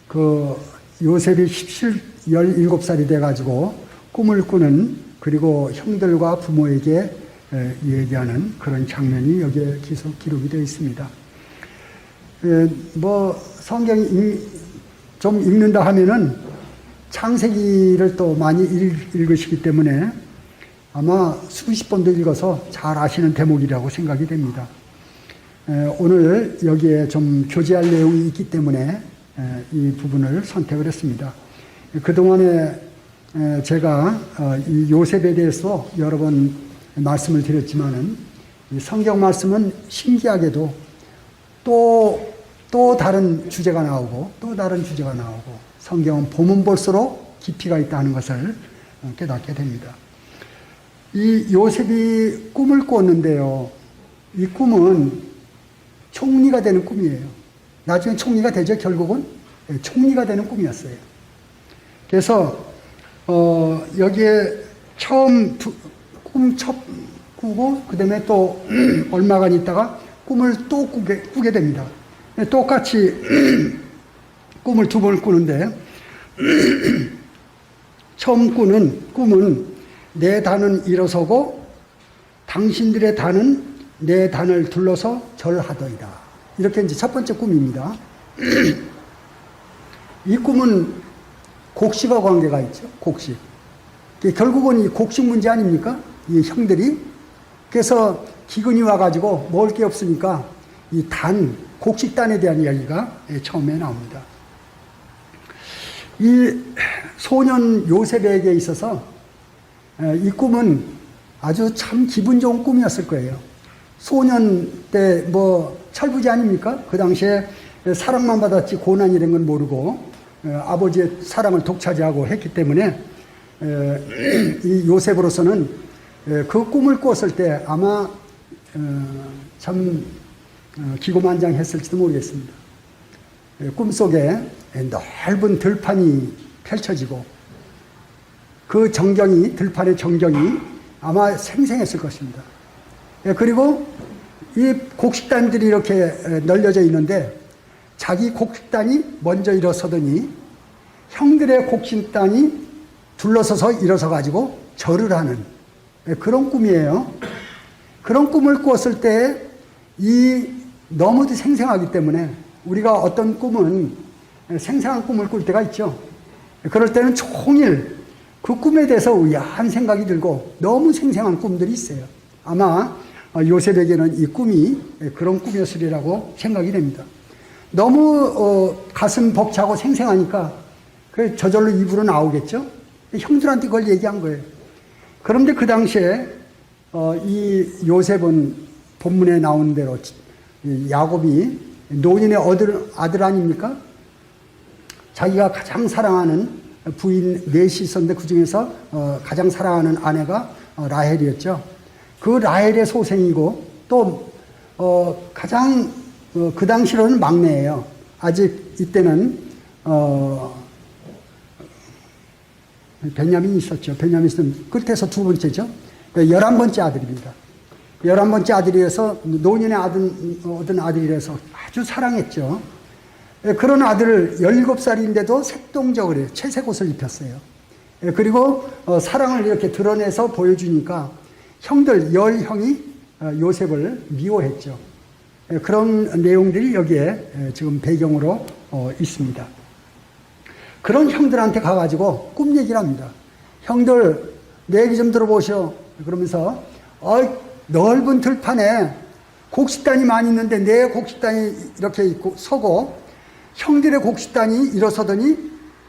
그 요셉이 17살이 돼가지고 꿈을 꾸는, 그리고 형들과 부모에게 얘기하는 그런 장면이 여기에 기록이 되어 있습니다. 뭐 성경 좀 읽는다 하면은 창세기를 또 많이 읽으시기 때문에 아마 수십 번도 읽어서 잘 아시는 대목이라고 생각이 됩니다. 오늘 여기에 좀 교제할 내용이 있기 때문에 이 부분을 선택을 했습니다. 그동안에 제가 이 요셉에 대해서 여러 번 말씀을 드렸지만은 이 성경 말씀은 신기하게도 또 다른 주제가 나오고 또 다른 주제가 나오고, 성경은 보면 볼수록 깊이가 있다는 것을 깨닫게 됩니다. 이 요셉이 꿈을 꿨는데요, 이 꿈은 총리가 되는 꿈이에요. 나중에 총리가 되죠. 결국은 총리가 되는 꿈이었어요. 그래서 여기에 처음 꿈 첫 꾸고 그 다음에 또 얼마간 있다가 꿈을 또 꾸게 됩니다. 똑같이 꿈을 두 번을 꾸는데 처음 꾸는 꿈은 내 단은 일어서고 당신들의 단은 내 단을 둘러서 절하더이다. 이렇게 이제 첫 번째 꿈입니다. 이 꿈은 곡식과 관계가 있죠. 곡식. 결국은 이 곡식 문제 아닙니까? 이 형들이. 그래서 기근이 와가지고 먹을 게 없으니까 이 곡식단에 대한 이야기가 처음에 나옵니다. 이 소년 요셉에게 있어서 이 꿈은 아주 참 기분 좋은 꿈이었을 거예요. 소년 때 뭐 철부지 아닙니까? 그 당시에 사랑만 받았지 고난 이런 건 모르고 아버지의 사랑을 독차지하고 했기 때문에 이 요셉으로서는 그 꿈을 꿨을 때 아마 참 기고만장했을지도 모르겠습니다. 꿈속에 넓은 들판이 펼쳐지고 그 들판의 전경이 아마 생생했을 것입니다. 그리고 이 곡식단들이 이렇게 널려져 있는데 자기 곡식단이 먼저 일어서더니 형들의 곡식단이 둘러서서 일어서 가지고 절을 하는 그런 꿈이에요. 그런 꿈을 꿨을 때 너무도 생생하기 때문에 우리가 어떤 꿈은 생생한 꿈을 꿀 때가 있죠. 그럴 때는 종일 그 꿈에 대해서 의아한 생각이 들고 너무 생생한 꿈들이 있어요. 아마 요셉에게는 이 꿈이 그런 꿈이었으리라고 생각이 됩니다. 너무 가슴 벅차고 생생하니까 저절로 입으로 나오겠죠. 형들한테 그걸 얘기한 거예요. 그런데 그 당시에 이 요셉은 본문에 나온 대로 야곱이 노인의 아들 아닙니까? 자기가 가장 사랑하는 부인 넷이 있었는데 그 중에서 가장 사랑하는 아내가 라헬이었죠. 그 라헬의 소생이고 또 가장 그 당시로는 막내예요. 아직 이때는 베냐민이 있었죠. 베냐민은 끝에서 두 번째죠. 11번째 아들입니다. 11번째 아들이라서 노년의 얻은 아들이라서 아주 사랑했죠. 그런 아들을 17살인데도 색동적으로 채색 옷을 입혔어요. 그리고 사랑을 이렇게 드러내서 보여주니까 형들 10형이 요셉을 미워했죠. 그런 내용들이 여기에 지금 배경으로 있습니다. 그런 형들한테 가가지고 꿈 얘기를 합니다. 형들 내 얘기 좀 들어보시오. 그러면서 넓은 들판에 곡식단이 많이 있는데 내 곡식단이 이렇게 있고 서고 형들의 곡식단이 일어서더니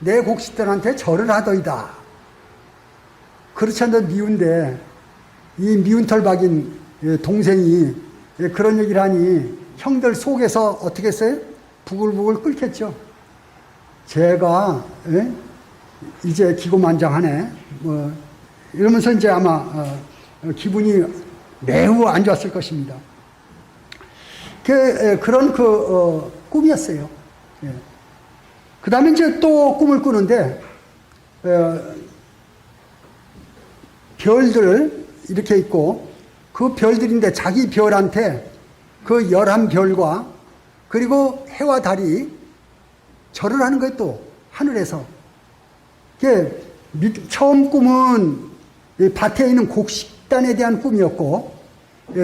내 곡식단한테 절을 하더이다. 그렇지 않아도 미운데 이 미운 털 박인 동생이 그런 얘기를 하니 형들 속에서 어떻게 했어요? 부글부글 끓겠죠. 제가 이제 기고만장하네 뭐 이러면서 이제 아마 기분이 매우 안 좋았을 것입니다. 그런 꿈이었어요. 그 다음에 이제 또 꿈을 꾸는데 별들 이렇게 있고 그 별들인데 자기 별한테 그 11별과 그리고 해와 달이 절을 하는 거예요, 또. 하늘에서. 처음 꿈은 밭에 있는 곡식단에 대한 꿈이었고,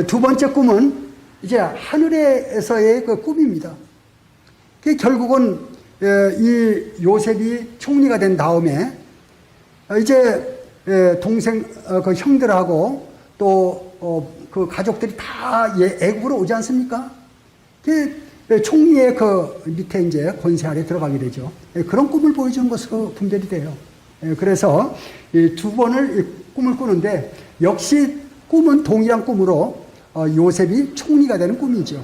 두 번째 꿈은 이제 하늘에서의 그 꿈입니다. 결국은 이 요셉이 총리가 된 다음에 이제 동생, 그 형들하고 또 그 가족들이 다 애국으로 오지 않습니까? 총리의 그 밑에 이제 권세 아래 들어가게 되죠. 그런 꿈을 보여주는 것으로 분별이 돼요. 그래서 두 번을 꿈을 꾸는데 역시 꿈은 동일한 꿈으로 요셉이 총리가 되는 꿈이죠.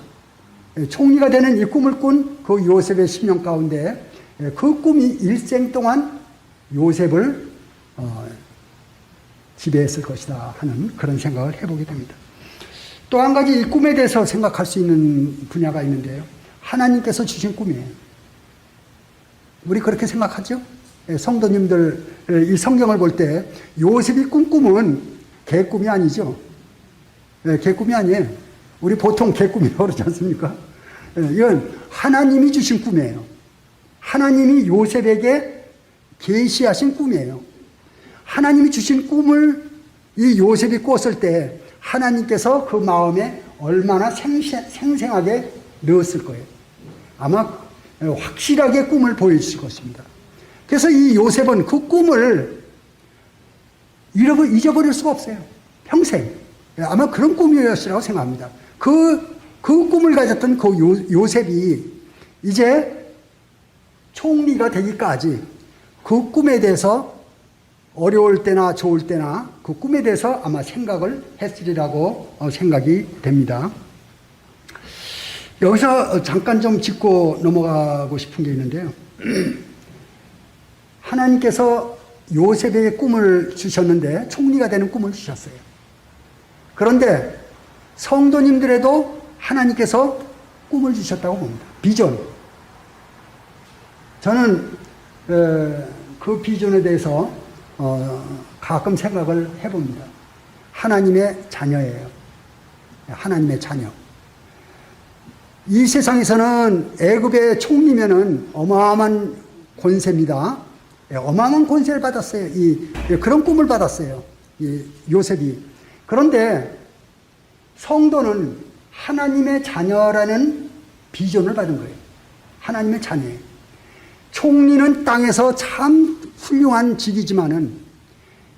총리가 되는 이 꿈을 꾼 그 요셉의 심령 가운데 그 꿈이 일생 동안 요셉을 지배했을 것이다 하는 그런 생각을 해보게 됩니다. 또 한 가지 이 꿈에 대해서 생각할 수 있는 분야가 있는데요. 하나님께서 주신 꿈이에요. 우리 그렇게 생각하죠? 성도님들 이 성경을 볼 때 요셉이 꾼 꿈은 개꿈이 아니죠. 개꿈이 아니에요. 우리 보통 개꿈이라고 그러지 않습니까? 이건 하나님이 주신 꿈이에요. 하나님이 요셉에게 계시하신 꿈이에요. 하나님이 주신 꿈을 이 요셉이 꿨을 때 하나님께서 그 마음에 얼마나 생생하게 넣었을 거예요. 아마 확실하게 꿈을 보여주실 것입니다. 그래서 이 요셉은 그 꿈을 잊어버릴 수가 없어요. 평생. 아마 그런 꿈이었으라고 생각합니다. 그 꿈을 가졌던 그 요셉이 이제 총리가 되기까지 그 꿈에 대해서 어려울 때나 좋을 때나 그 꿈에 대해서 아마 생각을 했으리라고 생각이 됩니다. 여기서 잠깐 좀 짚고 넘어가고 싶은 게 있는데요. 하나님께서 요셉에게 꿈을 주셨는데 총리가 되는 꿈을 주셨어요. 그런데 성도님들에도 하나님께서 꿈을 주셨다고 봅니다. 비전. 저는 그 비전에 대해서 가끔 생각을 해봅니다. 하나님의 자녀예요. 하나님의 자녀. 이 세상에서는 애굽의 총리면은 어마어마한 권세입니다. 어마어마한 권세를 받았어요. 그런 꿈을 받았어요. 이 요셉이. 그런데 성도는 하나님의 자녀라는 비전을 받은 거예요. 하나님의 자녀예요. 총리는 땅에서 참 훌륭한 직이지만은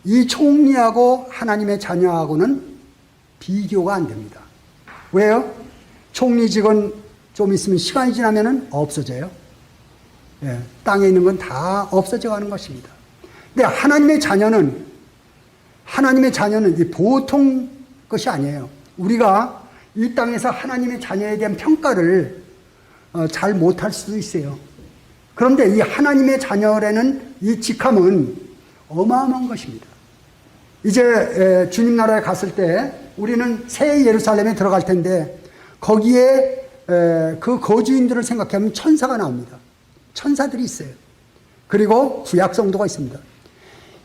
이 총리하고 하나님의 자녀하고는 비교가 안 됩니다. 왜요? 총리직은 좀 있으면 시간이 지나면은 없어져요. 땅에 있는 건 다 없어져 가는 것입니다. 근데 하나님의 자녀는 이 보통 것이 아니에요. 우리가 이 땅에서 하나님의 자녀에 대한 평가를 잘 못할 수도 있어요. 그런데 이 하나님의 자녀라는 이 직함은 어마어마한 것입니다. 이제 주님 나라에 갔을 때 우리는 새 예루살렘에 들어갈 텐데 거기에 그 거주인들을 생각하면 천사가 나옵니다. 천사들이 있어요. 그리고 구약 성도가 있습니다.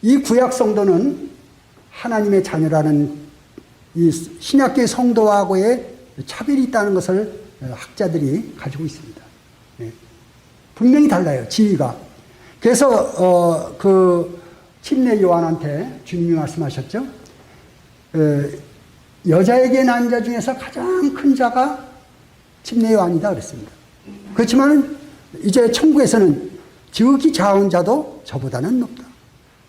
이 구약 성도는 하나님의 자녀라는 이 신약계 성도하고의 차별이 있다는 것을 학자들이 가지고 있습니다. 분명히 달라요, 지위가. 그래서 그 침례 요한한테 주님이 말씀하셨죠. 여자에게 난 자 중에서 가장 큰 자가 침례 요한이다 그랬습니다. 그렇지만 이제 천국에서는 지극히 작은 자도 저보다는 높다.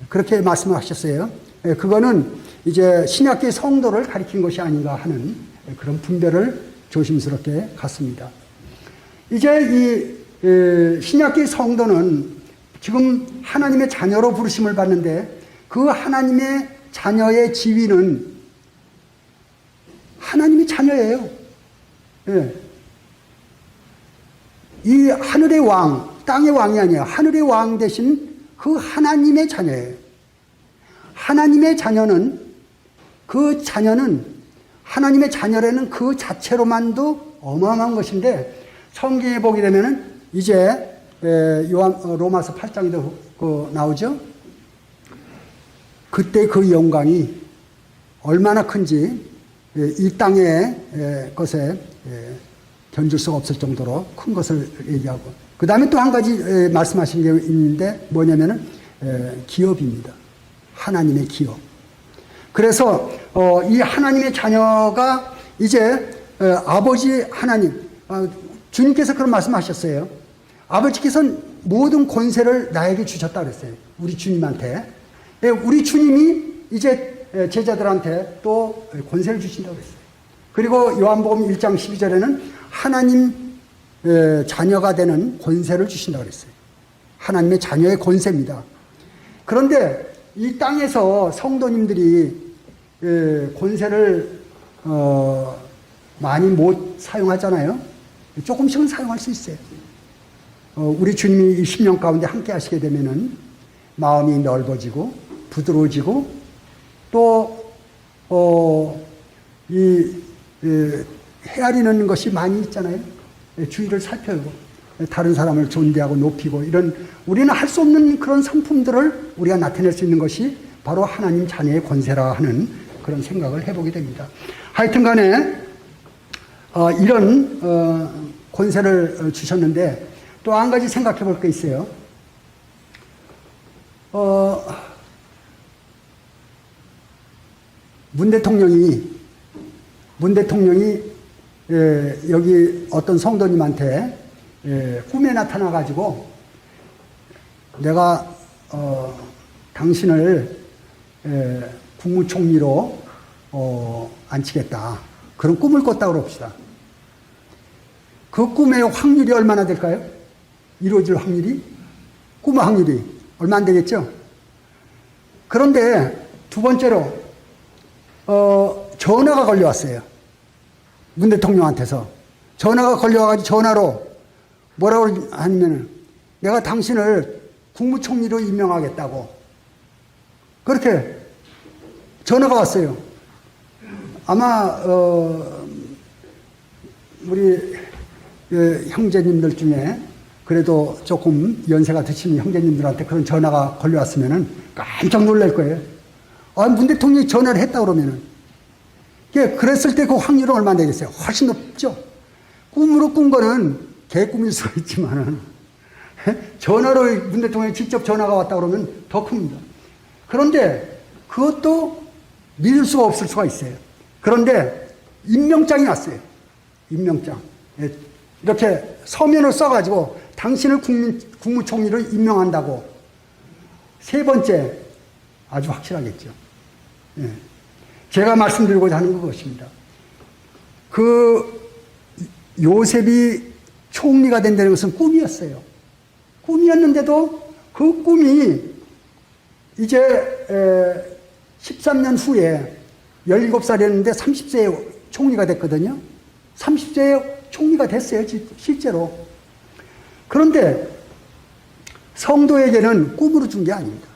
그렇게 말씀을 하셨어요. 그거는 이제 신약계 성도를 가리킨 것이 아닌가 하는 그런 분별을 조심스럽게 갖습니다. 이제 이 신약계 성도는 지금 하나님의 자녀로 부르심을 받는데 그 하나님의 자녀의 지위는 하나님의 자녀예요. 이 하늘의 왕, 땅의 왕이 아니에요. 하늘의 왕 대신 그 하나님의 자녀예요. 하나님의 자녀는 하나님의 자녀라는 그 자체로만도 어마어마한 것인데 성경에 보게 되면은 이제 로마서 8장에도 나오죠. 그때 그 영광이 얼마나 큰지 이 땅의 것에 견줄 수가 없을 정도로 큰 것을 얘기하고, 그 다음에 또 한 가지 말씀하신 게 있는데 뭐냐면은 기업입니다. 하나님의 기업. 그래서 이 하나님의 자녀가 이제 아버지 하나님, 주님께서 그런 말씀하셨어요. 아버지께서는 모든 권세를 나에게 주셨다 그랬어요. 우리 주님한테. 우리 주님이 이제 제자들한테 또 권세를 주신다고 그랬어요. 그리고 요한복음 1장 12절에는 하나님 자녀가 되는 권세를 주신다고 그랬어요. 하나님의 자녀의 권세입니다. 그런데 이 땅에서 성도님들이 권세를 많이 못 사용하잖아요. 조금씩은 사용할 수 있어요. 우리 주님이 이 10년 가운데 함께 하시게 되면은 마음이 넓어지고 부드러워지고 또 헤아리는 것이 많이 있잖아요. 주위를 살펴보고 다른 사람을 존대하고 높이고 이런 우리는 할 수 없는 그런 성품들을 우리가 나타낼 수 있는 것이 바로 하나님 자녀의 권세라 하는 그런 생각을 해보게 됩니다. 하여튼 간에 이런 권세를 주셨는데 또 한 가지 생각해 볼 게 있어요. 문 대통령이 여기 어떤 성도님한테 꿈에 나타나 가지고 내가 당신을 국무총리로 앉히겠다. 그런 꿈을 꿨다고 그럽시다. 그 꿈의 확률이 얼마나 될까요? 이루어질 확률이? 꿈의 확률이 얼마 안 되겠죠? 그런데 두 번째로 전화가 걸려왔어요. 문 대통령한테서 전화가 걸려와가지고 전화로 뭐라고 하냐면은 내가 당신을 국무총리로 임명하겠다고 그렇게 전화가 왔어요. 아마 우리 형제님들 중에 그래도 조금 연세가 드신 형제님들한테 그런 전화가 걸려왔으면은 깜짝 놀랄 거예요. 문 대통령이 전화를 했다 그러면은 그랬을 때 그 확률은 얼마나 되겠어요? 훨씬 높죠. 꿈으로 꾼 거는 개꿈일 수가 있지만은 전화로 문 대통령이 직접 전화가 왔다 그러면 더 큽니다. 그런데 그것도 믿을 수가 없을 수가 있어요. 그런데 임명장이 왔어요. 임명장. 이렇게 서면을 써가지고 당신을 국무총리로 임명한다고. 세 번째, 아주 확실하겠죠. 제가 말씀드리고자 하는 것입니다. 요셉이 총리가 된다는 것은 꿈이었어요. 꿈이었는데도 그 꿈이 이제 13년 후에 17살이었는데 30세에 총리가 됐거든요. 30세에 총리가 됐어요, 실제로. 그런데 성도에게는 꿈으로 준 게 아닙니다.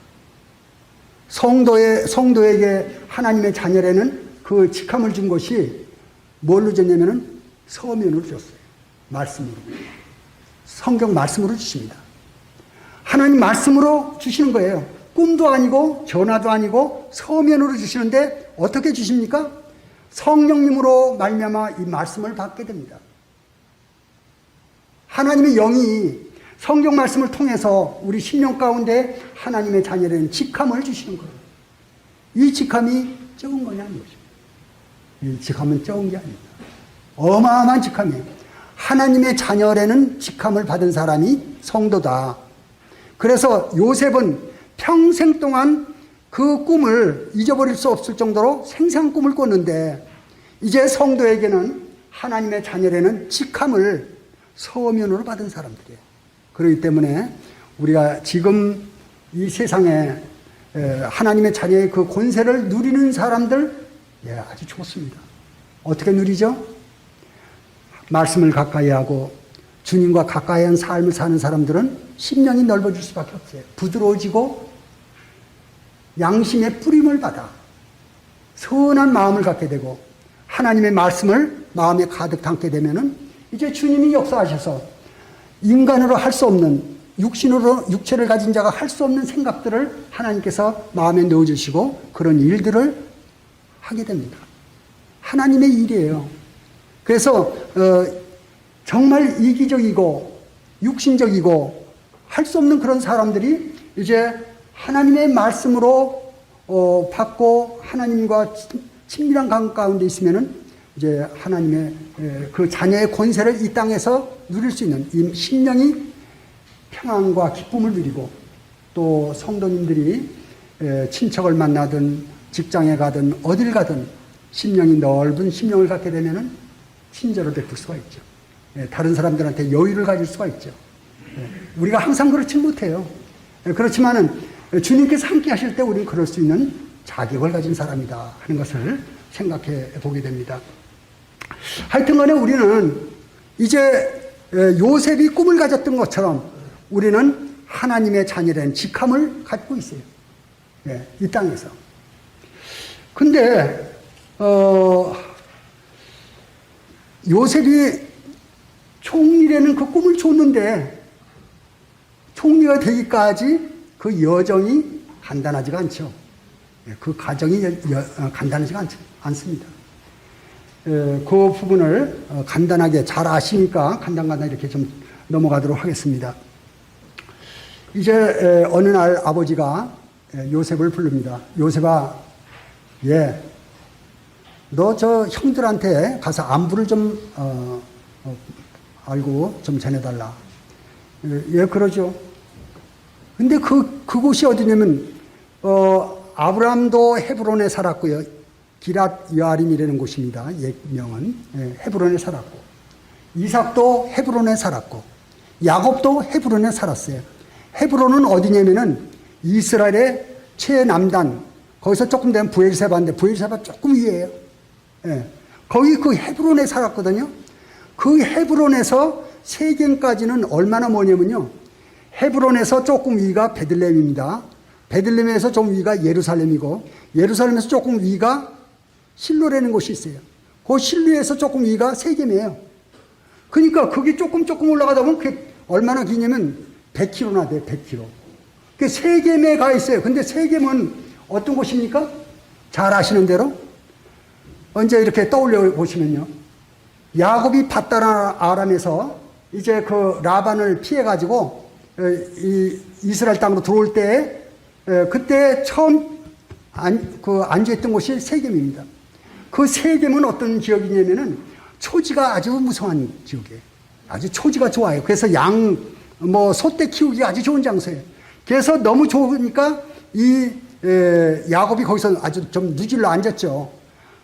성도에게 하나님의 자녀라는 그 직함을 준 것이 뭘로 줬냐면은 서면으로 줬어요. 말씀으로. 성경 말씀으로 주십니다. 하나님 말씀으로 주시는 거예요. 꿈도 아니고 전화도 아니고 서면으로 주시는데 어떻게 주십니까? 성령님으로 말미암아 이 말씀을 받게 됩니다. 하나님의 영이 성경 말씀을 통해서 우리 심령 가운데 하나님의 자녀라는 직함을 주시는 거예요. 이 직함이 적은 거냐 아닌 것입니다. 이 직함은 적은 게 아닙니다. 어마어마한 직함이에요. 하나님의 자녀라는 직함을 받은 사람이 성도다. 그래서 요셉은 평생 동안 그 꿈을 잊어버릴 수 없을 정도로 생생한 꿈을 꿨는데 이제 성도에게는 하나님의 자녀라는 직함을 서면으로 받은 사람들이에요. 그렇기 때문에 우리가 지금 이 세상에 하나님의 자녀의 그 권세를 누리는 사람들 아주 좋습니다. 어떻게 누리죠? 말씀을 가까이 하고 주님과 가까이 한 삶을 사는 사람들은 심령이 넓어질 수밖에 없어요. 부드러워지고 양심의 뿌림을 받아 선한 마음을 갖게 되고 하나님의 말씀을 마음에 가득 담게 되면은 이제 주님이 역사하셔서 인간으로 할 수 없는 육체를 가진 자가 할 수 없는 생각들을 하나님께서 마음에 넣어주시고 그런 일들을 하게 됩니다. 하나님의 일이에요. 그래서 정말 이기적이고 육신적이고 할 수 없는 그런 사람들이 이제 하나님의 말씀으로 받고 하나님과 친밀한 관계 가운데 있으면은 이제 하나님의 그 자녀의 권세를 이 땅에서 누릴 수 있는 이 심령이 평안과 기쁨을 누리고 또 성도님들이 친척을 만나든 직장에 가든 어딜 가든 심령이 넓은 심령을 갖게 되면은 친절을 베풀 수가 있죠. 다른 사람들한테 여유를 가질 수가 있죠. 우리가 항상 그렇지 못해요. 그렇지만은 주님께서 함께 하실 때 우리는 그럴 수 있는 자격을 가진 사람이다 하는 것을 생각해 보게 됩니다. 하여튼 간에 우리는 이제 요셉이 꿈을 가졌던 것처럼 우리는 하나님의 자녀된 직함을 갖고 있어요. 이 땅에서. 근데 요셉이 총리라는 그 꿈을 줬는데 총리가 되기까지 그 여정이 간단하지가 않죠. 그 과정이 간단하지가 않습니다. 그 부분을 간단하게 잘 아시니까 간단하게 이렇게 좀 넘어가도록 하겠습니다. 이제 어느 날 아버지가 요셉을 부릅니다. 요셉아, 너 저 형들한테 가서 안부를 좀 알고 좀 전해달라. 그러죠. 근데 그곳이 어디냐면 아브라함도 헤브론에 살았고요. 기랏 여아림이라는 곳입니다. 옛명은 헤브론에 살았고, 이삭도 헤브론에 살았고, 야곱도 헤브론에 살았어요. 헤브론은 어디냐면은 이스라엘의 최남단, 거기서 조금 되면 부엘세바인데 부엘세바 조금 위에요. 거기 그 헤브론에 살았거든요. 그 헤브론에서 세겜까지는 얼마나 머냐면요. 헤브론에서 조금 위가 베들레헴입니다. 베들레헴에서 좀 위가 예루살렘이고, 예루살렘에서 조금 위가 실로라는 곳이 있어요. 그 실로에서 조금 위가 세겜이에요. 그러니까 그게 조금 올라가다 보면 그게 얼마나 기냐면 100km나 돼요. 100km. 그 세겜에 가 있어요. 근데 세겜은 어떤 곳입니까? 잘 아시는 대로 언제 이렇게 떠올려 보시면요. 야곱이 밧다라 아람에서 이제 그 라반을 피해 가지고 이스라엘 땅으로 들어올 때 그때 처음 안주했던 곳이 세겜입니다. 그 세겜은 어떤 지역이냐면은 초지가 아주 무성한 지역이에요. 아주 초지가 좋아요. 그래서 소떼 키우기가 아주 좋은 장소예요. 그래서 너무 좋으니까 야곱이 거기서 아주 좀 누질러 앉았죠.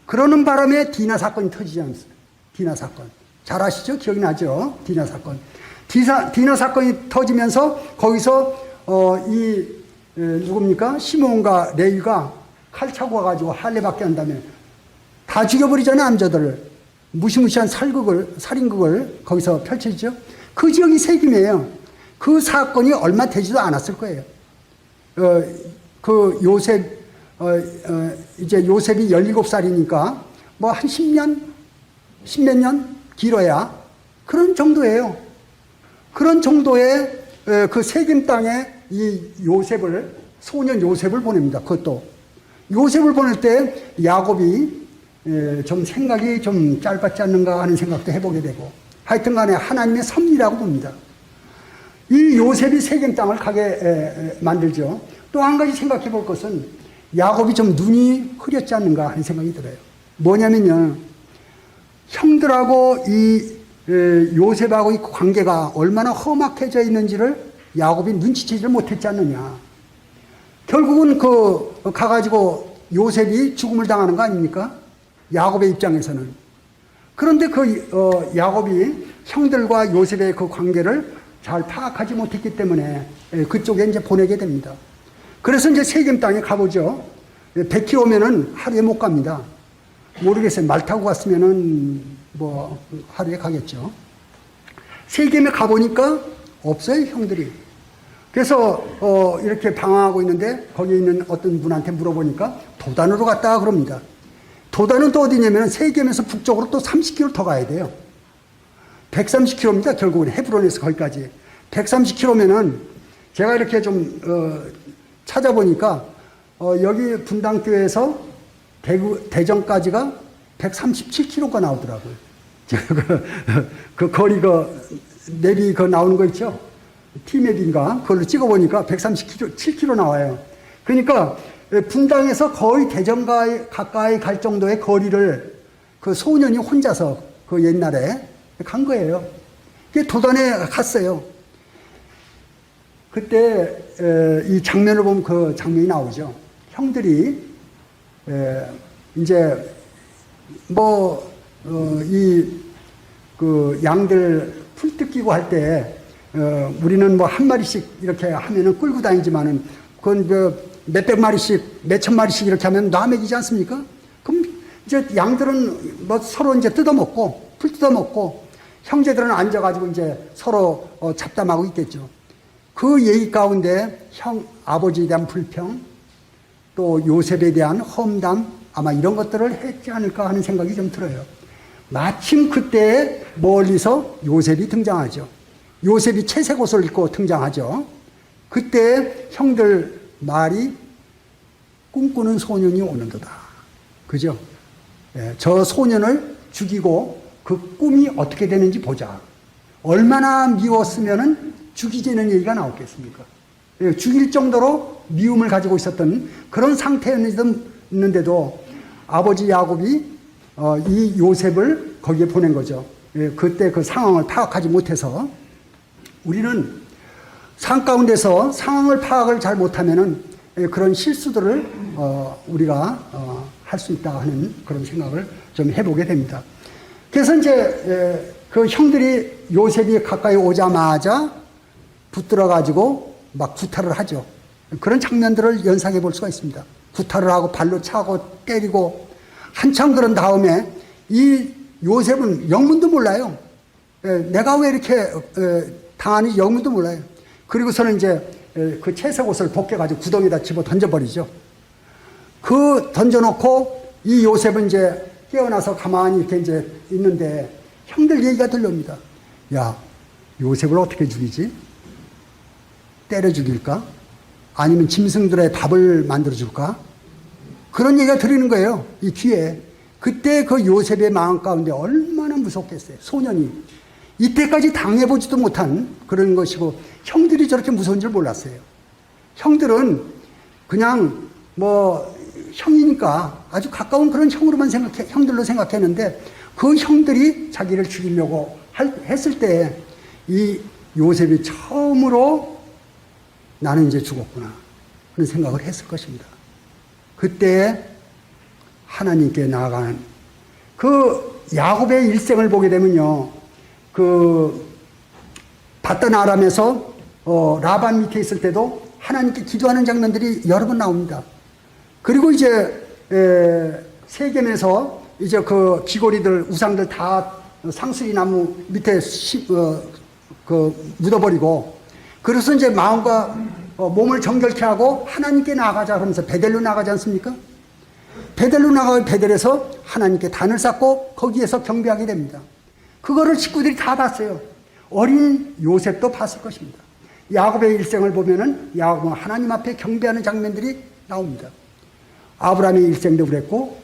그러는 바람에 디나 사건이 터지지 않습니까? 디나 사건. 잘 아시죠? 기억이 나죠? 디나 사건. 디나 사건이 터지면서 거기서 누굽니까? 시몬과 레위가 칼 차고 와가지고 할례받게 한 다음에 다 죽여버리잖아요, 남자들을. 무시무시한 살인극을 거기서 펼쳐지죠. 그 지역이 세겜이에요. 그 사건이 얼마 되지도 않았을 거예요. 그 요셉, 이제 요셉이 17살이니까 뭐 한 10년? 10몇 년? 길어야 그런 정도예요. 그런 정도의 그 세겜 땅에 이 소년 요셉을 보냅니다. 그것도. 요셉을 보낼 때 야곱이 좀 생각이 좀 짧았지 않는가 하는 생각도 해보게 되고, 하여튼 간에 하나님의 섭리라고 봅니다. 이 요셉이 세겜 땅을 가게 만들죠. 또 한 가지 생각해 볼 것은 야곱이 좀 눈이 흐렸지 않는가 하는 생각이 들어요. 뭐냐면요. 형들하고 이 요셉하고 이 관계가 얼마나 험악해져 있는지를 야곱이 눈치채지를 못했지 않느냐. 결국은 가가지고 요셉이 죽음을 당하는 거 아닙니까? 야곱의 입장에서는. 그런데 야곱이 형들과 요셉의 그 관계를 잘 파악하지 못했기 때문에 그쪽에 이제 보내게 됩니다. 그래서 이제 세겜 땅에 가보죠. 100km면은 하루에 못 갑니다. 모르겠어요. 말 타고 갔으면은 뭐 하루에 가겠죠. 세겜에 가보니까 없어요, 형들이. 그래서 이렇게 방황하고 있는데 거기에 있는 어떤 분한테 물어보니까 도단으로 갔다 그럽니다. 도단은 또 어디냐면 세겜에서 북쪽으로 또 30km 더 가야 돼요. 130km입니다. 결국은 헤브론에서 거기까지. 130km면은 제가 이렇게 좀 찾아보니까 여기 분당교에서 대전까지가 137km가 나오더라고요. 그 거리 맵이 나오는 거 있죠? T맵인가? 그걸로 찍어보니까 137km, 7km 나와요. 그러니까 분당에서 거의 대전 가까이 갈 정도의 거리를 그 소년이 혼자서 그 옛날에 간 거예요. 그게 도단에 갔어요. 그때 이 장면을 보면 그 장면이 나오죠. 형들이 이제 그 양들 풀 뜯기고 할 때 우리는 뭐 한 마리씩 이렇게 하면은 끌고 다니지만은 그건 몇백 마리씩 몇천 마리씩 이렇게 하면 놔먹이지 않습니까? 그럼 이제 양들은 뭐 서로 이제 뜯어먹고 풀 뜯어먹고 형제들은 앉아가지고 이제 서로 잡담하고 있겠죠. 그 얘기 가운데 아버지에 대한 불평, 또 요셉에 대한 험담, 아마 이런 것들을 했지 않을까 하는 생각이 좀 들어요. 마침 그때 멀리서 요셉이 등장하죠. 요셉이 채색 옷을 입고 등장하죠. 그때 형들 말이 꿈꾸는 소년이 오는도다. 그죠? 예, 저 소년을 죽이고 그 꿈이 어떻게 되는지 보자. 얼마나 미웠으면은 죽이자는 얘기가 나왔겠습니까? 예, 죽일 정도로 미움을 가지고 있었던 그런 상태였는데도 아버지 야곱이 이 요셉을 거기에 보낸 거죠. 예, 그때 그 상황을 파악하지 못해서 우리는 상 가운데서 상황을 파악을 잘 못하면은 그런 실수들을 우리가 할 수 있다 하는 그런 생각을 좀 해보게 됩니다. 그래서 이제 그 형들이 요셉이 가까이 오자마자 붙들어 가지고 막 구타를 하죠. 그런 장면들을 연상해 볼 수가 있습니다. 구타를 하고 발로 차고 때리고 한참 그런 다음에 이 요셉은 영문도 몰라요. 내가 왜 이렇게 당하는지 영문도 몰라요. 그리고서는 이제 그 채색 옷을 벗겨가지고 구덩이에다 집어 던져버리죠. 그 던져놓고 이 요셉은 이제 깨어나서 가만히 이렇게 이제 있는데 형들 얘기가 들려옵니다. 야, 요셉을 어떻게 죽이지? 때려 죽일까? 아니면 짐승들의 밥을 만들어 줄까? 그런 얘기가 들리는 거예요. 이 귀에. 그때 그 요셉의 마음 가운데 얼마나 무섭겠어요. 소년이. 이때까지 당해보지도 못한 그런 것이고 형들이 저렇게 무서운 줄 몰랐어요. 형들은 그냥 뭐 형이니까 아주 가까운 그런 형들로 생각했는데 그 형들이 자기를 죽이려고 했을 때 이 요셉이 처음으로 나는 이제 죽었구나 그런 생각을 했을 것입니다. 그때 하나님께 나아가는 그 야곱의 일생을 보게 되면요. 그 바단 아람에서 라반 밑에 있을 때도 하나님께 기도하는 장면들이 여러 번 나옵니다. 그리고 이제 세겜에서 이제 그 귀고리들 우상들 다 상수리 나무 밑에 묻어버리고 그래서 이제 마음과 몸을 정결케 하고 하나님께 나아가자 그러면서 베델로 나가지 않습니까? 베델로 나가고 베델에서 하나님께 단을 쌓고 거기에서 경배하게 됩니다. 그거를 식구들이 다 봤어요. 어린 요셉도 봤을 것입니다. 야곱의 일생을 보면은 야곱은 하나님 앞에 경배하는 장면들이 나옵니다. 아브라함의 일생도 그랬고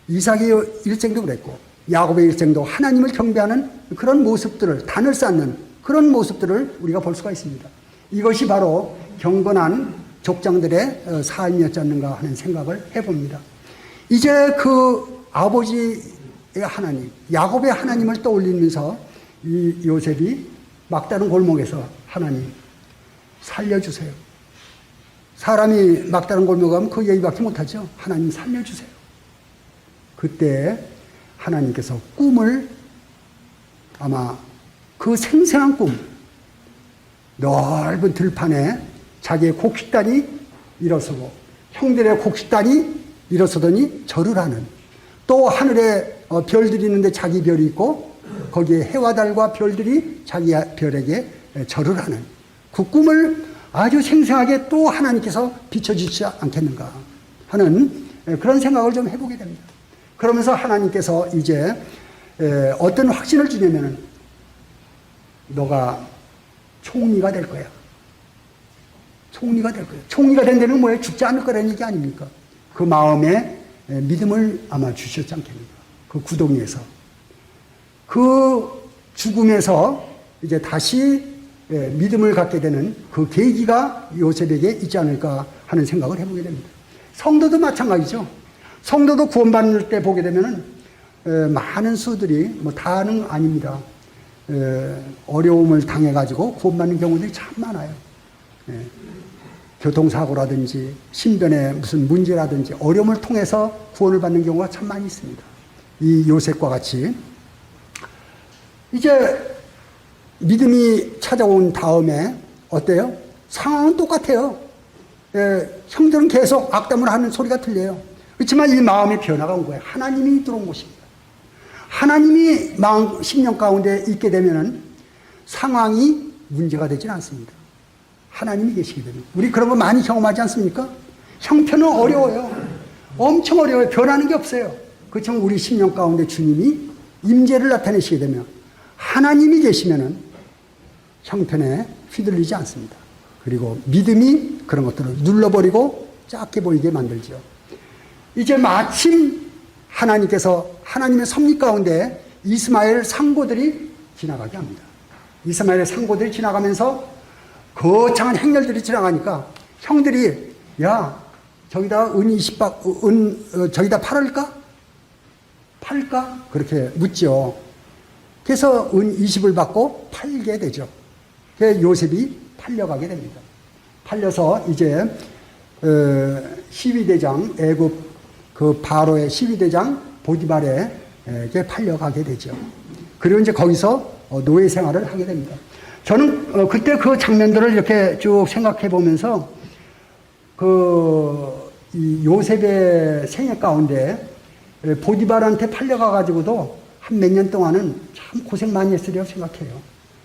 이삭의 일생도 그랬고 야곱의 일생도 하나님을 경배하는 그런 모습들을 단을 쌓는 그런 모습들을 우리가 볼 수가 있습니다. 이것이 바로 경건한 족장들의 삶이었지 않는가 하는 생각을 해봅니다. 이제 그 아버지의 하나님, 야곱의 하나님을 떠올리면서 이 요셉이 막다른 골목에서 하나님 살려주세요. 사람이 막다른 골목에 가면 그 얘기밖에 못하죠. 하나님 살려주세요. 그때 하나님께서 꿈을 아마 그 생생한 꿈, 넓은 들판에 자기의 곡식단이 일어서고 형들의 곡식단이 일어서더니 절을 하는 또 하늘에 별들이 있는데 자기 별이 있고 거기에 해와 달과 별들이 자기 별에게 절을 하는 그 꿈을 아주 생생하게 또 하나님께서 비춰주시지 않겠는가 하는 그런 생각을 좀 해보게 됩니다. 그러면서 하나님께서 이제 어떤 확신을 주냐면은 너가 총리가 될 거야. 총리가 될 거야. 총리가 된 데는 뭐예요? 죽지 않을 거라는 얘기 아닙니까? 그 마음에 믿음을 아마 주셨지 않겠는가. 그 구덩이에서. 그 죽음에서 이제 다시 믿음을 갖게 되는 그 계기가 요셉에게 있지 않을까 하는 생각을 해보게 됩니다. 성도도 마찬가지죠. 성도도 구원받을 때 보게 되면은 많은 수들이 뭐 다는 아닙니다. 어려움을 당해가지고 구원받는 경우들이 참 많아요. 교통사고라든지 신변에 무슨 문제라든지 어려움을 통해서 구원을 받는 경우가 참 많이 있습니다. 이 요셉과 같이 이제 믿음이 찾아온 다음에 어때요? 상황은 똑같아요. 형들은 계속 악담을 하는 소리가 들려요. 그렇지만 이 마음의 변화가 온 거예요. 하나님이 들어온 것입니다. 하나님이 마음, 심령 가운데 있게 되면은 상황이 문제가 되지는 않습니다. 하나님이 계시게 되면. 우리 그런 거 많이 경험하지 않습니까? 형편은 어려워요. 엄청 어려워요. 변하는 게 없어요. 그렇지만 우리 심령 가운데 주님이 임재를 나타내시게 되면 하나님이 계시면은 형편에 휘둘리지 않습니다. 그리고 믿음이 그런 것들을 눌러버리고 작게 보이게 만들죠. 이제 마침 하나님께서 하나님의 섭리 가운데 이스마엘 상고들이 지나가게 합니다. 이스마엘 상고들이 지나가면서 거창한 행렬들이 지나가니까 형들이 야 저기다 은 20박 저기다 팔까? 그렇게 묻죠. 그래서 은 20을 받고 팔게 되죠. 그래서 요셉이 팔려가게 됩니다. 팔려서 이제 시위대장 애굽 그 바로의 시위대장 보디발에게 팔려가게 되죠. 그리고 이제 거기서 노예 생활을 하게 됩니다. 저는 그때 그 장면들을 이렇게 쭉 생각해 보면서 이 요셉의 생애 가운데 보디발한테 팔려가 가지고도 한 몇 년 동안은 참 고생 많이 했으리라고 생각해요.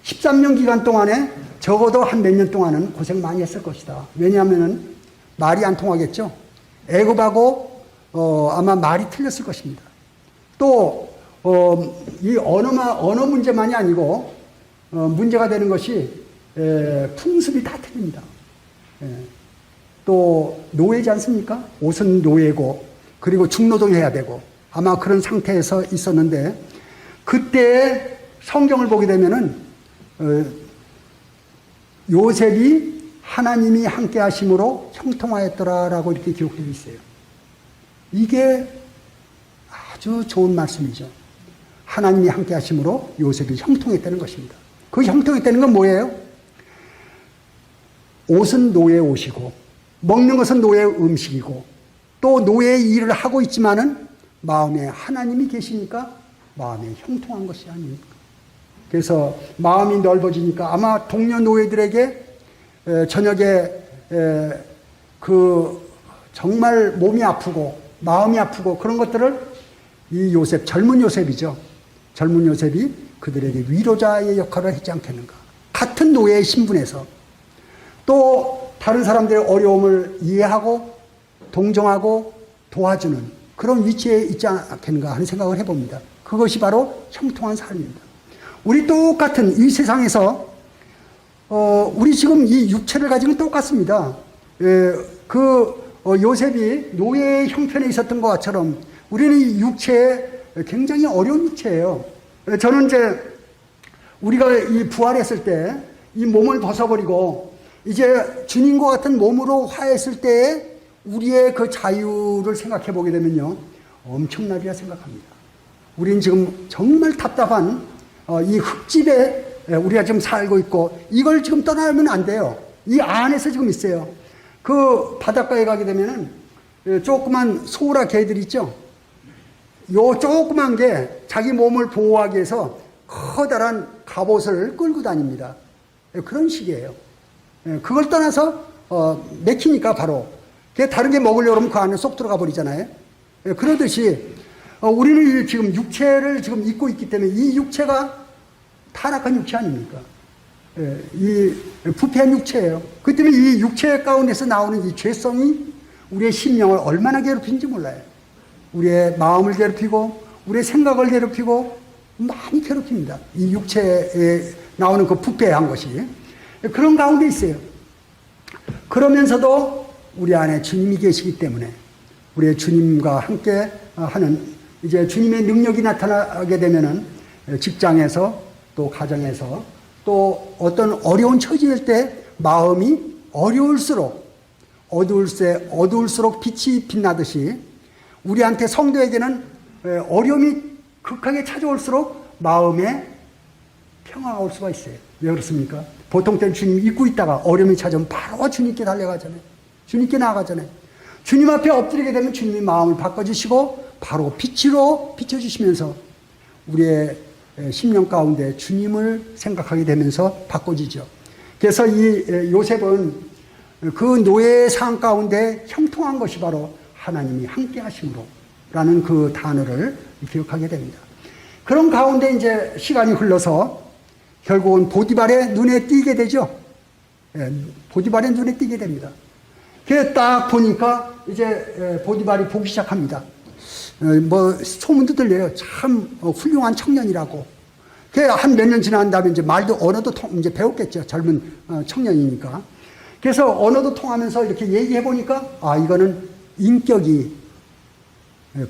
13년 기간 동안에 적어도 한 몇 년 동안은 고생 많이 했을 것이다. 왜냐하면은 말이 안 통하겠죠. 애굽하고 아마 말이 틀렸을 것입니다. 또 이 언어 문제만이 아니고 문제가 되는 것이 풍습이 다 틀립니다. 또 노예지 않습니까? 옷은 노예고 그리고 중노동해야 되고 아마 그런 상태에서 있었는데 그때 성경을 보게 되면은 요셉이 하나님이 함께 하심으로 형통하였더라라고 이렇게 기록되어 있어요. 이게 아주 좋은 말씀이죠. 하나님이 함께 하심으로 요셉이 형통했다는 것입니다. 그 형통했다는 건 뭐예요? 옷은 노예의 옷이고 먹는 것은 노예의 음식이고 또 노예의 일을 하고 있지만은 마음에 하나님이 계시니까 마음에 형통한 것이 아닙니까? 그래서 마음이 넓어지니까 아마 동료 노예들에게 저녁에 그 정말 몸이 아프고 마음이 아프고 그런 것들을 이 요셉, 젊은 요셉이죠. 젊은 요셉이 그들에게 위로자의 역할을 하지 않겠는가. 같은 노예의 신분에서 또 다른 사람들의 어려움을 이해하고 동정하고 도와주는 그런 위치에 있지 않겠는가 하는 생각을 해봅니다. 그것이 바로 형통한 삶입니다. 우리 똑같은 이 세상에서 우리 지금 이 육체를 가지고 똑같습니다. 요셉이 노예의 형편에 있었던 것처럼 우리는 이 육체에 굉장히 어려운 육체예요. 저는 이제 우리가 이 부활했을 때 이 몸을 벗어버리고 이제 주님과 같은 몸으로 화했을 때에 우리의 그 자유를 생각해 보게 되면요. 엄청나리라 생각합니다. 우리는 지금 정말 답답한 이 흙집에 우리가 지금 살고 있고 이걸 지금 떠나면 안 돼요. 이 안에서 지금 있어요. 그 바닷가에 가게 되면은 조그만 소라 개들 있죠. 요 조그만 게 자기 몸을 보호하기 위해서 커다란 갑옷을 끌고 다닙니다. 그런 식이에요. 그걸 떠나서 맥히니까 바로 다른 게 먹으려고 하면 그 안에 쏙 들어가 버리잖아요. 그러듯이 우리는 지금 육체를 지금 입고 있기 때문에 이 육체가 타락한 육체 아닙니까? 이 부패한 육체예요. 그 때문에 이 육체 가운데서 나오는 이 죄성이 우리의 심령을 얼마나 괴롭히는지 몰라요. 우리의 마음을 괴롭히고 우리의 생각을 괴롭히고 많이 괴롭힙니다. 이 육체에 나오는 그 부패한 것이 그런 가운데 있어요. 그러면서도 우리 안에 주님이 계시기 때문에 우리의 주님과 함께 하는 이제 주님의 능력이 나타나게 되면은 직장에서 또 가정에서 또 어떤 어려운 처지일 때 마음이 어두울수록 빛이 빛나듯이 우리한테 성도에게는 어려움이 극하게 찾아올수록 마음에 평화가 올 수가 있어요. 왜 그렇습니까? 보통 때는 주님 잊고 있다가 어려움이 찾아오면 바로 주님께 달려가잖아요. 주님께 나아가잖아요. 주님 앞에 엎드리게 되면 주님이 마음을 바꿔주시고 바로 빛으로 비춰주시면서 우리의 심령 가운데 주님을 생각하게 되면서 바꿔지죠. 그래서 이 요셉은 그 노예의 상황 가운데 형통한 것이 바로 하나님이 함께 하심으로 라는 그 단어를 기억하게 됩니다. 그런 가운데 이제 시간이 흘러서 결국은 보디발의 눈에 띄게 되죠. 보디발의 눈에 띄게 됩니다. 그래서 딱 보니까 이제 보디발이 보기 시작합니다. 뭐 소문도 들려요. 참 훌륭한 청년이라고. 한 몇 년 지난 다음에 이제 말도 언어도 이제 배웠겠죠. 젊은 청년이니까. 그래서 언어도 통하면서 이렇게 얘기해 보니까 이거는 인격이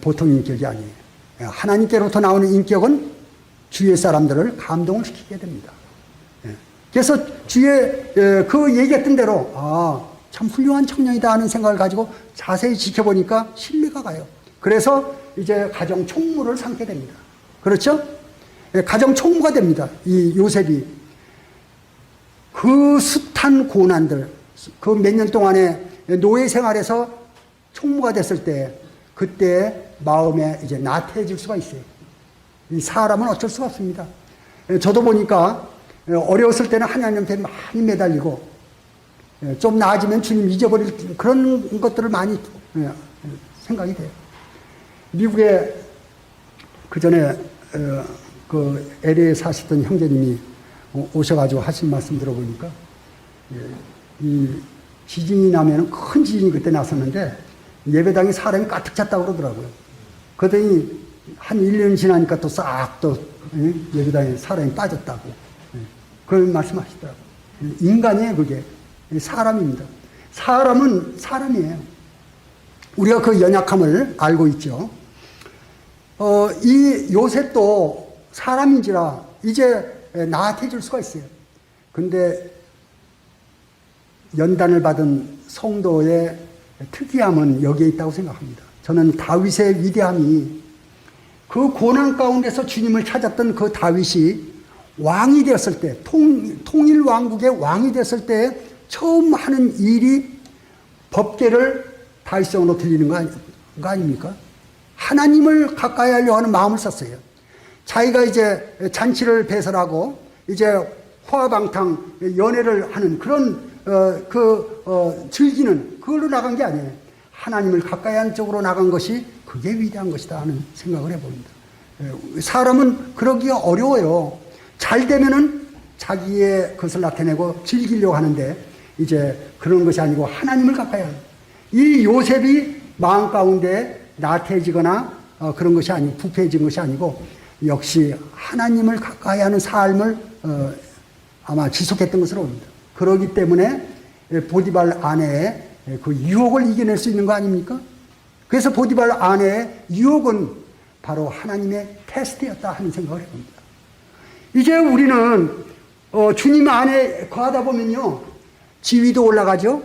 보통 인격이 아니에요. 하나님께로부터 나오는 인격은 주위의 사람들을 감동을 시키게 됩니다. 그래서 주위에 그 얘기했던 대로 참 훌륭한 청년이다 하는 생각을 가지고 자세히 지켜보니까 신뢰가 가요. 그래서 이제 가정 총무를 삼게 됩니다. 그렇죠? 가정 총무가 됩니다. 이 요셉이 그 숱한 고난들, 그 몇 년 동안의 노예 생활에서 총무가 됐을 때 그때 마음에 이제 나태해질 수가 있어요. 이 사람은 어쩔 수가 없습니다. 저도 보니까 어려웠을 때는 하나님한테 많이 매달리고 좀 나아지면 주님 잊어버릴 그런 것들을 많이 생각이 돼요. 미국에 그 전에 그 LA에 사시던 형제님이 오셔가지고 하신 말씀 들어보니까 이 지진이 나면은 큰 지진이 그때 났었는데 예배당에 사람이 가득 찼다고 그러더라고요. 그러더니 한 1년 지나니까 또 싹 또 예배당에 사람이 빠졌다고 그런 말씀하시더라고요. 인간이에요, 그게. 사람입니다. 사람은 사람이에요. 우리가 그 연약함을 알고 있죠. 이 요셉도 사람인지라 이제 나태해질 수가 있어요. 근데 연단을 받은 성도의 특이함은 여기에 있다고 생각합니다. 저는 다윗의 위대함이 그 고난 가운데서 주님을 찾았던 그 다윗이 왕이 되었을 때, 통일 왕국의 왕이 됐을 때 처음 하는 일이 법궤를 다윗성으로 들리는 거 아닙니까? 하나님을 가까이 하려고 하는 마음을 썼어요. 자기가 이제 잔치를 배설하고 이제 화방탕 연애를 하는 그런 즐기는 그걸로 나간 게 아니에요. 하나님을 가까이 하는 쪽으로 나간 것이 그게 위대한 것이다 하는 생각을 해봅니다. 사람은 그러기가 어려워요. 잘 되면은 자기의 것을 나타내고 즐기려고 하는데 이제 그런 것이 아니고 하나님을 가까이 하는 이 요셉이 마음 가운데 나태해지거나 그런 것이 아니고 부패해진 것이 아니고 역시 하나님을 가까이 하는 삶을 아마 지속했던 것으로 봅니다. 그러기 때문에 보디발 아내의 그 유혹을 이겨낼 수 있는 거 아닙니까? 그래서 보디발 아내의 유혹은 바로 하나님의 테스트였다 하는 생각을 해봅니다. 이제 우리는 주님 안에 거하다 보면요 지위도 올라가죠.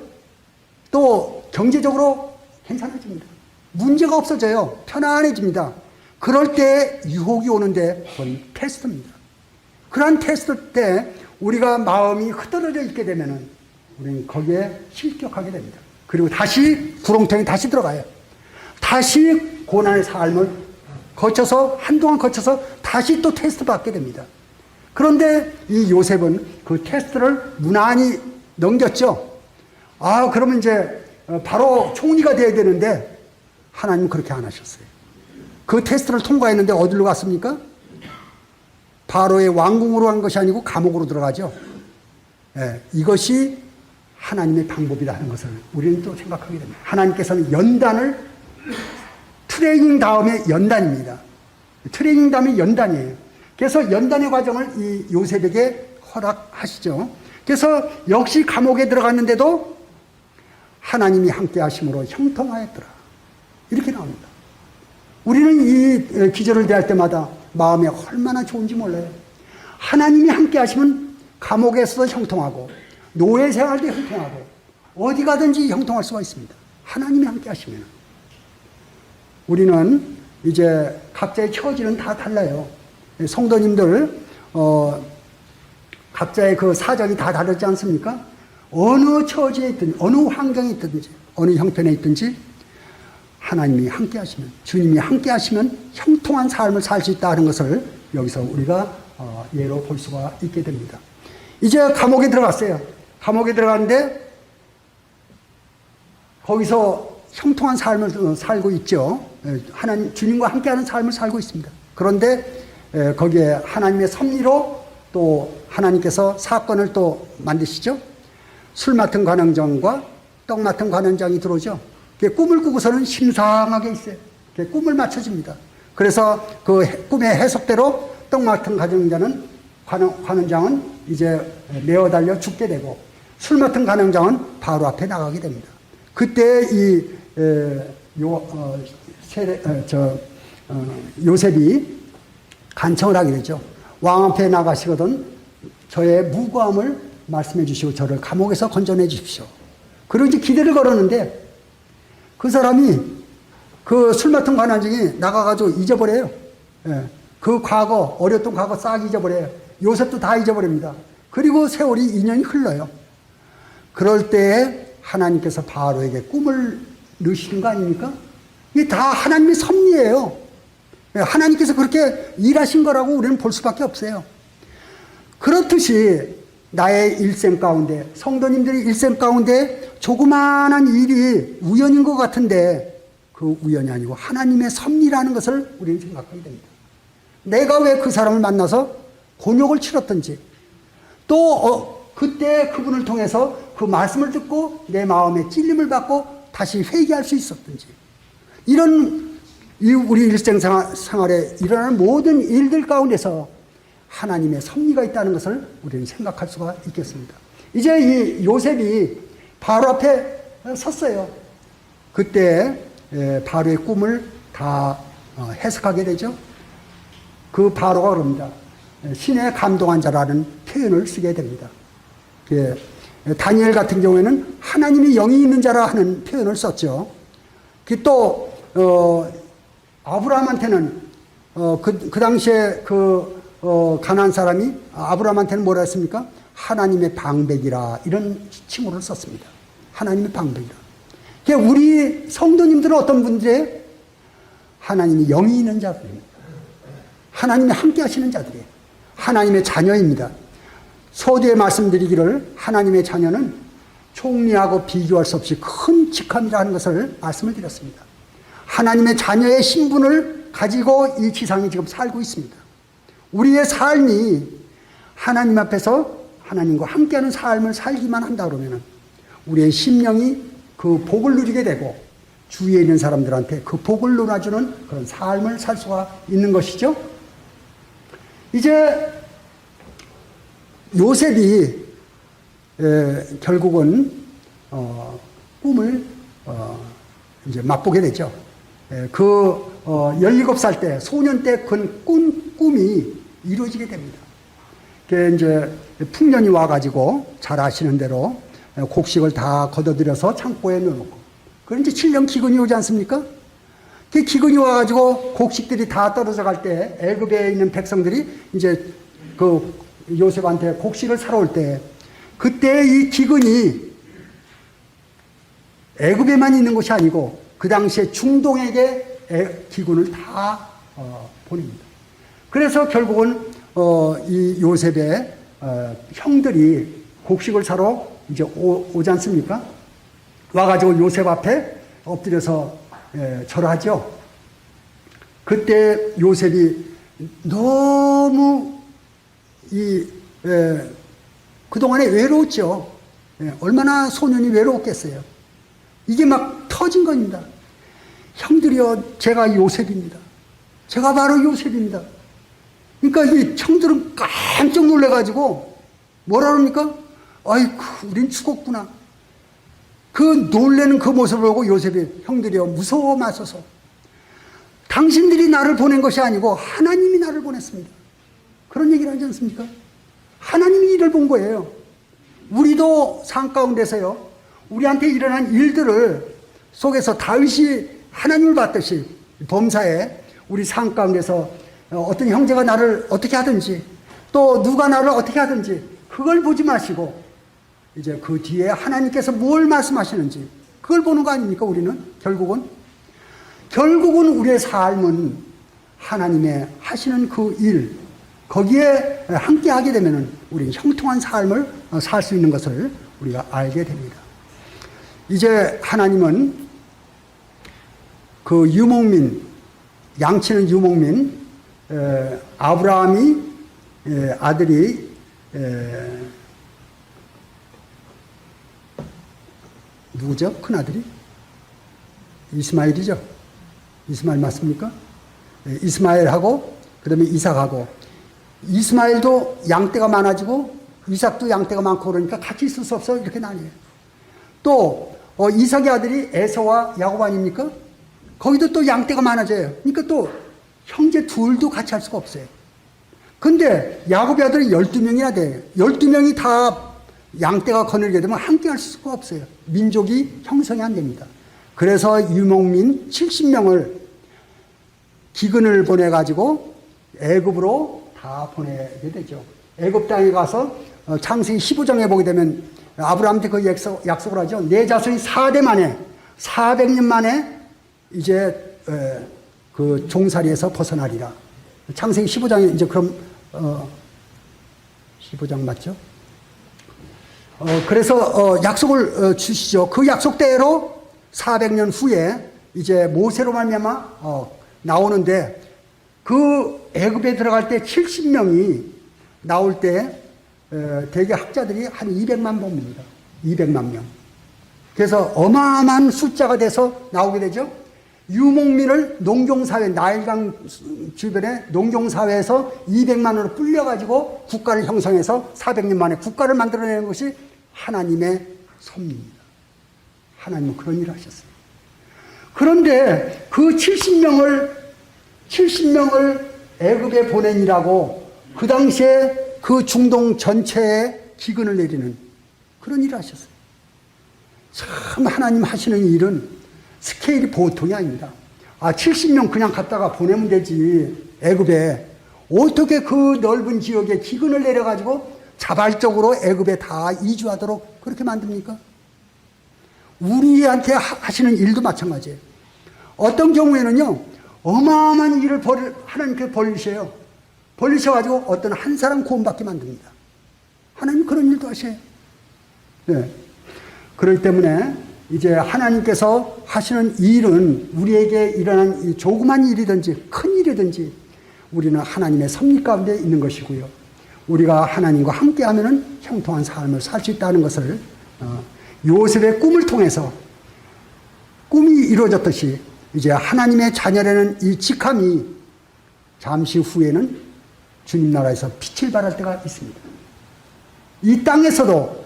또 경제적으로 괜찮아집니다. 문제가 없어져요. 편안해집니다. 그럴 때 유혹이 오는데 그건 테스트입니다. 그러한 테스트 때 우리가 마음이 흐트러져 있게 되면은 우리는 거기에 실격하게 됩니다. 그리고 다시 구렁텅이 다시 들어가요. 다시 고난의 삶을 거쳐서 한동안 거쳐서 다시 또 테스트 받게 됩니다. 그런데 이 요셉은 그 테스트를 무난히 넘겼죠. 그러면 이제 바로 총리가 돼야 되는데 하나님은 그렇게 안 하셨어요. 그 테스트를 통과했는데 어디로 갔습니까? 바로의 왕궁으로 간 것이 아니고 감옥으로 들어가죠. 이것이 하나님의 방법이다 하는 것을 우리는 또 생각하게 됩니다. 하나님께서는 연단을 트레이닝 다음에 연단입니다. 트레이닝 다음에 연단이에요. 그래서 연단의 과정을 이 요셉에게 허락하시죠. 그래서 역시 감옥에 들어갔는데도 하나님이 함께 하심으로 형통하였더라. 이렇게 나옵니다. 우리는 이 기절을 대할 때마다 마음이 얼마나 좋은지 몰라요. 하나님이 함께 하시면 감옥에서도 형통하고 노예 생활도 형통하고 어디 가든지 형통할 수가 있습니다. 하나님이 함께 하시면. 우리는 이제 각자의 처지는 다 달라요. 성도님들 각자의 그 사정이 다 다르지 않습니까? 어느 처지에 있든지 어느 환경에 있든지 어느 형편에 있든지 하나님이 함께 하시면, 주님이 함께 하시면 형통한 삶을 살 수 있다는 것을 여기서 우리가 예로 볼 수가 있게 됩니다. 이제 감옥에 들어갔어요. 감옥에 들어갔는데 거기서 형통한 삶을 살고 있죠. 하나님, 주님과 함께하는 삶을 살고 있습니다. 그런데 거기에 하나님의 섭리로 또 하나님께서 사건을 또 만드시죠. 술 맡은 관원장과 떡 맡은 관원장이 들어오죠. 꿈을 꾸고서는 심상하게 있어요. 꿈을 맞춰줍니다. 그래서 그 꿈의 해석대로 떡 맡은 관원장은 이제 매어 달려 죽게 되고 술 맡은 관원장은 바로 앞에 나가게 됩니다. 그때 요셉이 간청을 하게 되죠. 왕 앞에 나가시거든 저의 무고함을 말씀해 주시고 저를 감옥에서 건져내 주십시오. 그리고 이제 기대를 걸었는데 그 사람이 그 술 맡은 관원장이 나가가지고 잊어버려요. 그 과거, 어렸던 과거 싹 잊어버려요. 요셉도 다 잊어버립니다. 그리고 세월이 2년이 흘러요. 그럴 때에 하나님께서 바로에게 꿈을 넣으시는 거 아닙니까? 이게 다 하나님의 섭리예요. 하나님께서 그렇게 일하신 거라고 우리는 볼 수밖에 없어요. 그렇듯이 나의 일생 가운데, 성도님들의 일생 가운데 조그마한 일이 우연인 것 같은데 그 우연이 아니고 하나님의 섭리라는 것을 우리는 생각하게 됩니다. 내가 왜 그 사람을 만나서 곤욕을 치렀던지 또 그때 그분을 통해서 그 말씀을 듣고 내 마음에 찔림을 받고 다시 회개할 수 있었던지 이런 우리 일생생활에 일어나는 모든 일들 가운데서 하나님의 섭리가 있다는 것을 우리는 생각할 수가 있겠습니다. 이제 이 요셉이 바로 앞에 섰어요. 그때 바로의 꿈을 다 해석하게 되죠. 그 바로가 그럽니다. 신의 감동한 자라는 표현을 쓰게 됩니다. 다니엘 같은 경우에는 하나님이 영이 있는 자라 하는 표현을 썼죠. 또 아브라함한테는 그 당시에 가나안 사람이 아브라함한테는 뭐라 했습니까? 하나님의 방백이라 이런 칭호를 썼습니다. 하나님의 방백이라. 우리 성도님들은 어떤 분들이에요? 하나님이 영이 있는 자들입니다. 하나님이 함께 하시는 자들이에요. 하나님의 자녀입니다. 서두에 말씀드리기를 하나님의 자녀는 총리하고 비교할 수 없이 큰 직함이라는 것을 말씀을 드렸습니다. 하나님의 자녀의 신분을 가지고 이 지상에 지금 살고 있습니다. 우리의 삶이 하나님 앞에서 하나님과 함께하는 삶을 살기만 한다 그러면 우리의 심령이 그 복을 누리게 되고 주위에 있는 사람들한테 그 복을 나눠주는 그런 삶을 살 수가 있는 것이죠. 이제 요셉이 결국은 꿈을 이제 맛보게 되죠. 17살 때 소년 때 그 꿈이 이루어지게 됩니다. 이제 풍년이 와가지고 잘 아시는 대로 곡식을 다 걷어들여서 창고에 넣어놓고 그런 이제 7년 기근이 오지 않습니까? 그 기근이 와가지고 곡식들이 다 떨어져 갈 때 애굽에 있는 백성들이 이제 그 요셉한테 곡식을 사러 올 때 그때 이 기근이 애굽에만 있는 것이 아니고 그 당시에 중동에게 기근을 다 보냅니다. 그래서 결국은 이 요셉의 형들이 곡식을 사러 이제 오지 않습니까? 와가지고 요셉 앞에 엎드려서 절하죠. 그때 요셉이 너무 그동안에 외로웠죠. 얼마나 소년이 외로웠겠어요. 이게 막 터진 겁니다. 형들이여, 제가 요셉입니다. 제가 바로 요셉입니다. 그러니까 이 형들은 깜짝 놀래가지고 뭐라 그럽니까? 아이고, 우린 죽었구나. 그 놀래는 그 모습을 보고 요셉이 형들이여 무서워 마소서. 당신들이 나를 보낸 것이 아니고 하나님이 나를 보냈습니다. 그런 얘기를 하지 않습니까? 하나님이 이를 본 거예요. 우리도 삶 가운데서요, 우리한테 일어난 일들을 속에서 다윗이 하나님을 봤듯이 범사에 우리 삶 가운데서 어떤 형제가 나를 어떻게 하든지 또 누가 나를 어떻게 하든지 그걸 보지 마시고 이제 그 뒤에 하나님께서 뭘 말씀하시는지 그걸 보는 거 아닙니까? 우리는 결국은 우리의 삶은 하나님의 하시는 그 일, 거기에 함께 하게 되면 우리는 형통한 삶을 살 수 있는 것을 우리가 알게 됩니다. 이제 하나님은 그 유목민, 양치는 유목민, 아브라함이 아들이 누구죠? 큰 아들이? 이스마엘이죠? 이스마엘 맞습니까? 이스마엘하고 그 다음에 이삭하고, 이스마엘도 양떼가 많아지고 이삭도 양떼가 많고 그러니까 같이 있을 수 없어 이렇게 나뉘어요. 또 이삭의 아들이 에서와 야곱 아닙니까? 거기도 또 양떼가 많아져요. 그러니까 또 형제 둘도 같이 할 수가 없어요. 근데 야곱의 아들이 12명이나 돼요. 12명이 다 양떼가 거느리게 되면 함께 할 수가 없어요. 민족이 형성이 안 됩니다. 그래서 유목민 70명을 기근을 보내가지고 애굽으로 다 보내게 되죠. 애굽 땅에 가서 창세기 15장에 보게 되면 아브라함한테 그 약속을 하죠. 내 자손이 4대 만에 400년 만에 이제 그 종살이에서 벗어나리라. 창세기 15장에 이제 그럼 15장 맞죠? 그래서 약속을 주시죠. 그 약속대로 400년 후에 이제 모세로 말미암아 나오는데, 그 애굽에 들어갈 때 70명이 나올 때 대개 학자들이 한 200만 봅니다. 200만 명. 그래서 어마어마한 숫자가 돼서 나오게 되죠. 유목민을 농경사회, 나일강 주변의 농경사회에서 200만으로 불려가지고 국가를 형성해서 400년 만에 국가를 만들어내는 것이 하나님의 섭리입니다. 하나님은 그런 일을 하셨어요. 그런데 그 70명을 애굽에 보내니라고 그 당시에 그 중동 전체에 기근을 내리는 그런 일을 하셨어요. 참 하나님 하시는 일은 스케일이 보통이 아닙니다. 70명 그냥 갖다가 보내면 되지. 애굽에 어떻게 그 넓은 지역에 기근을 내려가지고 자발적으로 애굽에 다 이주하도록 그렇게 만듭니까? 우리한테 하시는 일도 마찬가지예요. 어떤 경우에는요, 어마어마한 일을 하나님께 벌리셔요. 벌리셔가지고 어떤 한 사람 구원받게 만듭니다. 하나님 그런 일도 하셔요. 네. 그렇기 때문에 이제 하나님께서 하시는 일은 우리에게 일어난 이 조그만 일이든지 큰 일이든지 우리는 하나님의 섭리 가운데 있는 것이고요. 우리가 하나님과 함께 하면은 형통한 삶을 살 수 있다는 것을 요셉의 꿈을 통해서 꿈이 이루어졌듯이 이제 하나님의 자녀라는 이 직함이 잠시 후에는 주님 나라에서 빛을 발할 때가 있습니다. 이 땅에서도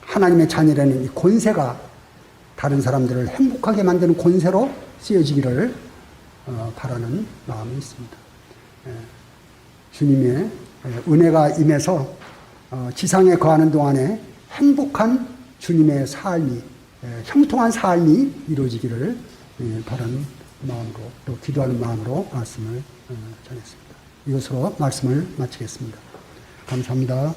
하나님의 자녀라는 이 권세가 다른 사람들을 행복하게 만드는 권세로 쓰여지기를 바라는 마음이 있습니다. 주님의 은혜가 임해서 지상에 거하는 동안에 행복한 주님의 삶이, 형통한 삶이 이루어지기를 바라는 마음으로 또 기도하는 마음으로 말씀을 전했습니다. 이것으로 말씀을 마치겠습니다. 감사합니다.